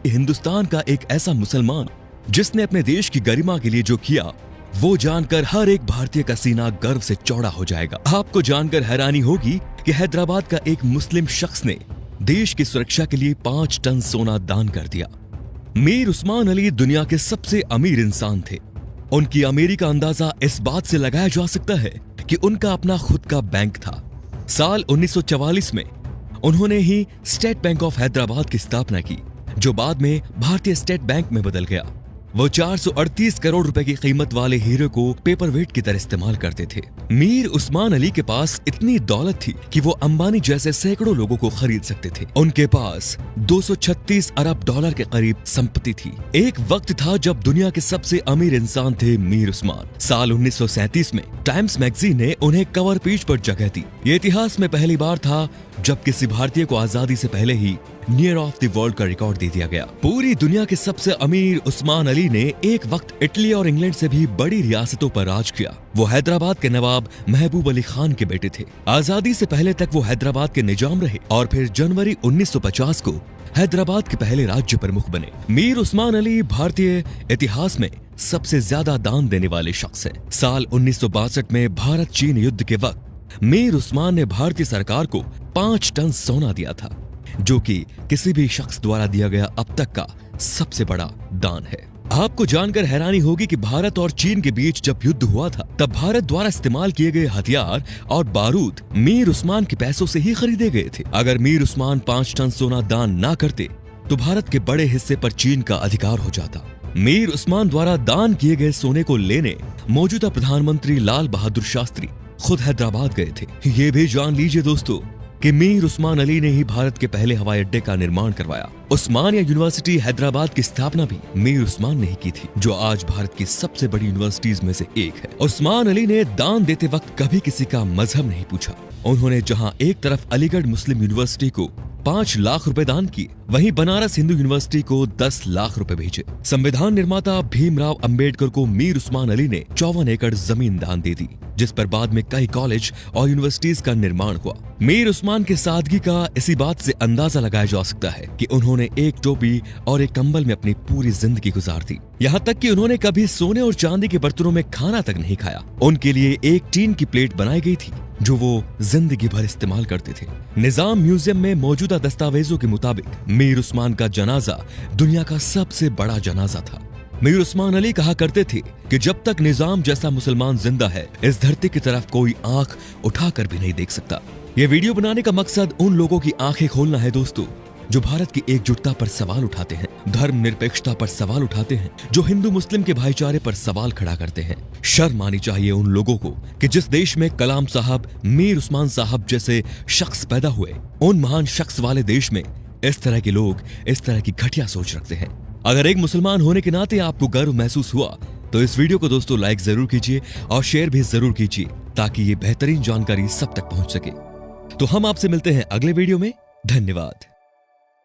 हिंदुस्तान का एक ऐसा मुसलमान जिसने अपने देश की गरिमा के लिए जो किया, वो जानकर हर एक भारतीय का सीना गर्व से चौड़ा हो जाएगा। आपको जानकर हैरानी होगी कि हैदराबाद का एक मुस्लिम शख्स ने देश की सुरक्षा के लिए 5 टन सोना दान कर दिया। मीर उस्मान अली दुनिया के सबसे अमीर इंसान थे। उनकी अमीरी का अंदाजा इस बात से लगाया जा सकता है कि उनका अपना खुद का बैंक था। साल 1944 में उन्होंने ही स्टेट बैंक ऑफ हैदराबाद की स्थापना की, जो बाद में भारतीय स्टेट बैंक में बदल गया। वो 438 करोड़ रुपए की कीमत वाले हीरे को पेपर वेट की तरह इस्तेमाल करते थे। मीर उस्मान अली के पास इतनी दौलत थी कि वो अंबानी जैसे सैकड़ों लोगों को खरीद सकते थे। उनके पास 236 अरब डॉलर के करीब संपत्ति थी। एक वक्त था जब दुनिया के सबसे अमीर इंसान थे मीर उस्मान। साल 1937 में टाइम्स मैगजीन ने उन्हें कवर पेज पर जगह दी। ये इतिहास में पहली बार था जब किसी भारतीय को आजादी से पहले ही नियर ऑफ द वर्ल्ड का रिकॉर्ड दे दिया गया। पूरी दुनिया के सबसे अमीर उस्मान अली ने एक वक्त इटली और इंग्लैंड से भी बड़ी रियासतों पर राज किया। वो हैदराबाद के नवाब महबूब अली खान के बेटे थे। आजादी से पहले तक वो हैदराबाद के निजाम रहे और फिर जनवरी 1950 को हैदराबाद के पहले राज्य प्रमुख बने। मीर उस्मान अली भारतीय इतिहास में सबसे ज्यादा दान देने वाले शख्स हैं। साल 1962 में भारत चीन युद्ध के वक्त मीर उस्मान ने भारतीय सरकार को 5 टन सोना दिया था, जो कि किसी भी शख्स द्वारा दिया गया अब तक का सबसे बड़ा दान है। आपको जानकर हैरानी होगी कि भारत और चीन के बीच जब युद्ध हुआ था, तब भारत द्वारा इस्तेमाल किए गए हथियार और बारूद मीर उस्मान के पैसों से ही खरीदे गए थे। अगर मीर उस्मान 5 टन सोना दान ना करते तो भारत के बड़े हिस्से पर चीन का अधिकार हो जाता। मीर उस्मान द्वारा दान किए गए सोने को लेने मौजूदा प्रधानमंत्री लाल बहादुर शास्त्री खुद हैदराबाद गए थे। ये भी जान लीजिए दोस्तों कि मीर उस्मान अली ने ही भारत के पहले हवाई अड्डे का निर्माण करवाया। उस्मानिया यूनिवर्सिटी हैदराबाद की स्थापना भी मीर उस्मान ने ही की थी, जो आज भारत की सबसे बड़ी यूनिवर्सिटीज में से एक है। उस्मान अली ने दान देते वक्त कभी किसी का मजहब नहीं पूछा। उन्होंने जहां एक तरफ अलीगढ़ मुस्लिम यूनिवर्सिटी को 5 लाख रुपए दान किए, वहीं बनारस हिंदू यूनिवर्सिटी को 10 लाख रुपए भेजे। संविधान निर्माता भीमराव अंबेडकर को मीर उस्मान अली ने 54 एकड़ जमीन दान दे दी, जिस पर बाद में कई कॉलेज और यूनिवर्सिटीज का निर्माण हुआ। मीर उस्मान की सादगी का इसी बात से अंदाजा लगाया जा सकता है कि उन्होंने एक टोपी और एक कंबल में अपनी पूरी जिंदगी गुजार दी। यहाँ तक कि उन्होंने कभी सोने और चांदी के बर्तनों में खाना तक नहीं खाया। उनके लिए एक टीन की प्लेट बनाई गई थी, जो वो जिंदगी भर इस्तेमाल करते थे। निजाम म्यूजियम में मौजूदा दस्तावेजों के मुताबिक मीर उस्मान का जनाजा दुनिया का सबसे बड़ा जनाजा था। मीर उस्मान अली कहा करते थे कि जब तक निजाम जैसा मुसलमान जिंदा है, इस धरती की तरफ कोई आंख उठाकर भी नहीं देख सकता। ये वीडियो बनाने का मकसद उन लोगों की आंखें खोलना है दोस्तों, जो भारत की एकजुटता पर सवाल उठाते हैं, धर्म निरपेक्षता पर सवाल उठाते हैं, जो हिंदू मुस्लिम के भाईचारे पर सवाल खड़ा करते हैं। शर्म आनी चाहिए उन लोगों को कि जिस देश में कलाम साहब, मीर उस्मान साहब जैसे शख्स पैदा हुए, उन महान शख्स वाले देश में इस तरह के लोग इस तरह की घटिया सोच रखते हैं। अगर एक मुसलमान होने के नाते आपको गर्व महसूस हुआ तो इस वीडियो को दोस्तों लाइक जरूर कीजिए और शेयर भी जरूर कीजिए, ताकि ये बेहतरीन जानकारी सब तक पहुंच सके। तो हम आपसे मिलते हैं अगले वीडियो में। धन्यवाद।